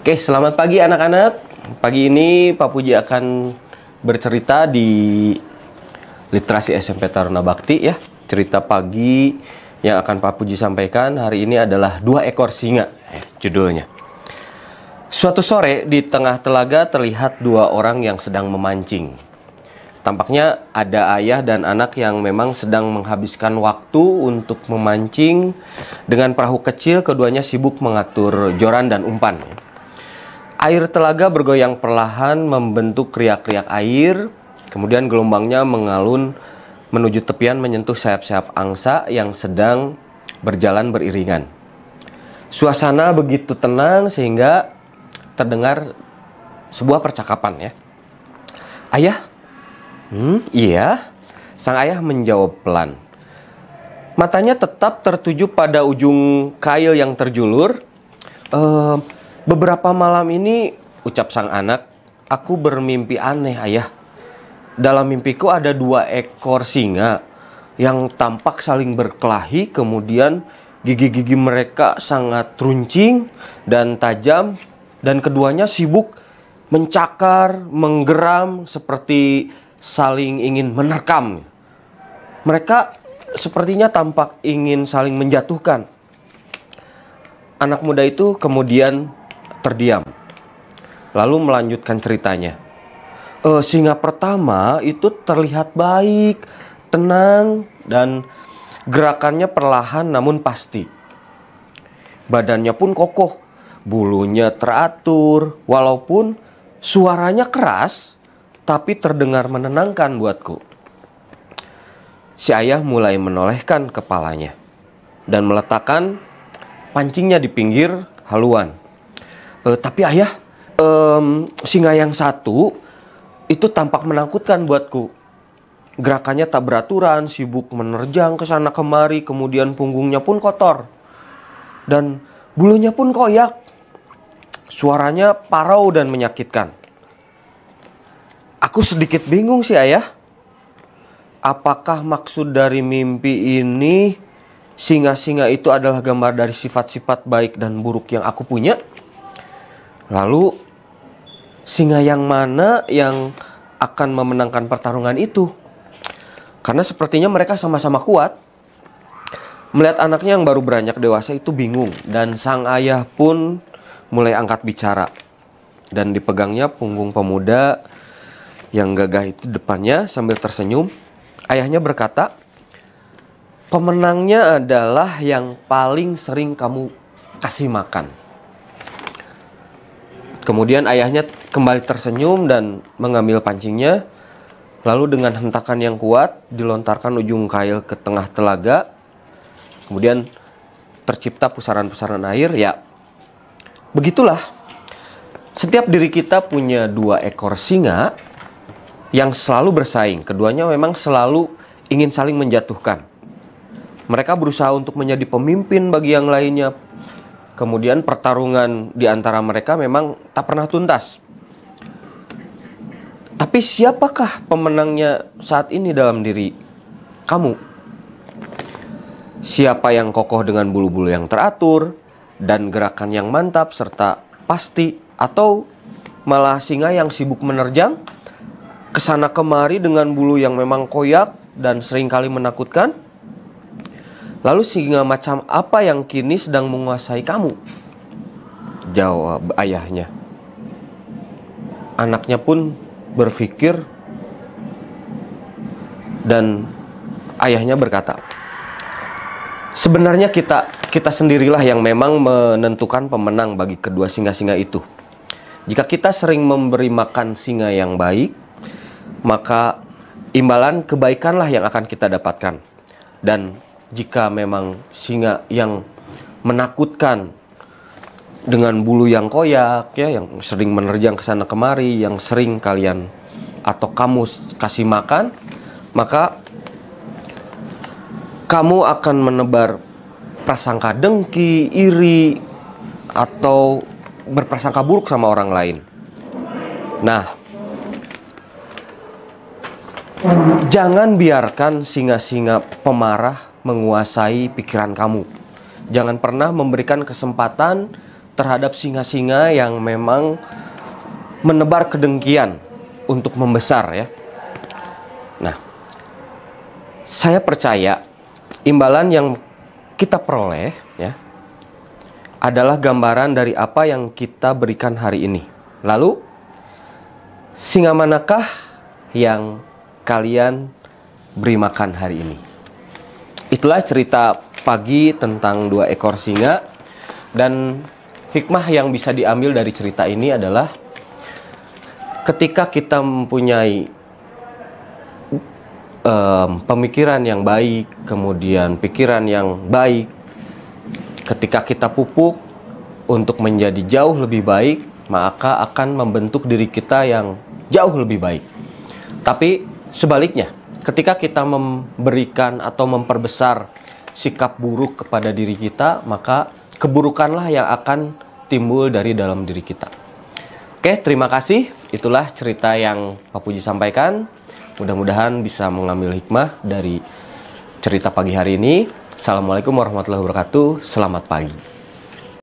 Oke, selamat pagi anak-anak. Pagi ini Pak Puji akan bercerita di Literasi SMP Taruna Bakti ya. Cerita pagi yang akan Pak Puji sampaikan hari ini adalah 2 ekor singa, judulnya. Suatu sore di tengah telaga terlihat 2 orang yang sedang memancing. Tampaknya ada ayah dan anak yang memang sedang menghabiskan waktu untuk memancing. Dengan perahu kecil, keduanya sibuk mengatur joran dan umpan. Air telaga bergoyang perlahan membentuk riak-riak air. Kemudian gelombangnya mengalun menuju tepian menyentuh sayap-sayap angsa yang sedang berjalan beriringan. Suasana begitu tenang sehingga terdengar sebuah percakapan ya. "Ayah?" Iya." Sang ayah menjawab pelan. Matanya tetap tertuju pada ujung kail yang terjulur. "Beberapa malam ini," ucap sang anak, "aku bermimpi aneh, ayah. Dalam mimpiku ada 2 ekor singa yang tampak saling berkelahi. Kemudian gigi-gigi mereka sangat runcing dan tajam. Dan keduanya sibuk mencakar, menggeram seperti saling ingin menerkam. Mereka sepertinya tampak ingin saling menjatuhkan." Anak muda itu kemudian terdiam, lalu melanjutkan ceritanya. Singa pertama itu terlihat baik, tenang, dan gerakannya perlahan namun pasti. Badannya pun kokoh, bulunya teratur, walaupun suaranya keras, tapi terdengar menenangkan buatku. Si ayah mulai menolehkan kepalanya dan meletakkan pancingnya di pinggir haluan. "Tapi ayah, singa yang satu itu tampak menakutkan buatku. Gerakannya tak beraturan, sibuk menerjang ke sana kemari, kemudian punggungnya pun kotor. Dan bulunya pun koyak. Suaranya parau dan menyakitkan. Aku sedikit bingung sih ayah. Apakah maksud dari mimpi ini singa-singa itu adalah gambar dari sifat-sifat baik dan buruk yang aku punya? Lalu singa yang mana yang akan memenangkan pertarungan itu? Karena sepertinya mereka sama-sama kuat." Melihat anaknya yang baru beranjak dewasa itu bingung, dan sang ayah pun mulai angkat bicara. Dan dipegangnya punggung pemuda yang gagah itu depannya sambil tersenyum. Ayahnya berkata, "Pemenangnya adalah yang paling sering kamu kasih makan." Kemudian ayahnya kembali tersenyum dan mengambil pancingnya. Lalu dengan hentakan yang kuat dilontarkan ujung kail ke tengah telaga. Kemudian tercipta pusaran-pusaran air. Ya, begitulah. Setiap diri kita punya 2 ekor singa yang selalu bersaing. Keduanya memang selalu ingin saling menjatuhkan. Mereka berusaha untuk menjadi pemimpin bagi yang lainnya. Kemudian pertarungan di antara mereka memang tak pernah tuntas. Tapi siapakah pemenangnya saat ini dalam diri kamu? Siapa yang kokoh dengan bulu-bulu yang teratur dan gerakan yang mantap serta pasti? Atau malah singa yang sibuk menerjang kesana kemari dengan bulu yang memang koyak dan seringkali menakutkan? Lalu singa macam apa yang kini sedang menguasai kamu? Jawab ayahnya. Anaknya pun berpikir dan ayahnya berkata, "Sebenarnya kita sendirilah yang memang menentukan pemenang bagi kedua singa-singa itu. Jika kita sering memberi makan singa yang baik, maka imbalan kebaikanlah yang akan kita dapatkan. Dan jika memang singa yang menakutkan dengan bulu yang koyak ya, yang sering menerjang ke sana kemari, yang sering kalian atau kamu kasih makan, maka kamu akan menebar prasangka dengki, iri, atau berprasangka buruk sama orang lain. Nah, jangan biarkan singa-singa pemarah menguasai pikiran kamu. Jangan pernah memberikan kesempatan terhadap singa-singa yang memang menebar kedengkian untuk membesar ya. Nah, saya percaya imbalan yang kita peroleh ya adalah gambaran dari apa yang kita berikan hari ini. Lalu, singa manakah yang kalian beri makan hari ini? Itulah cerita pagi tentang 2 ekor singa. Dan hikmah yang bisa diambil dari cerita ini adalah ketika kita mempunyai pemikiran yang baik, kemudian pikiran yang baik, ketika kita pupuk untuk menjadi jauh lebih baik, maka akan membentuk diri kita yang jauh lebih baik. Tapi sebaliknya, ketika kita memberikan atau memperbesar sikap buruk kepada diri kita, maka keburukanlah yang akan timbul dari dalam diri kita. Oke, terima kasih. Itulah cerita yang Pak Puji sampaikan. Mudah-mudahan bisa mengambil hikmah dari cerita pagi hari ini. Assalamualaikum warahmatullahi wabarakatuh. Selamat pagi.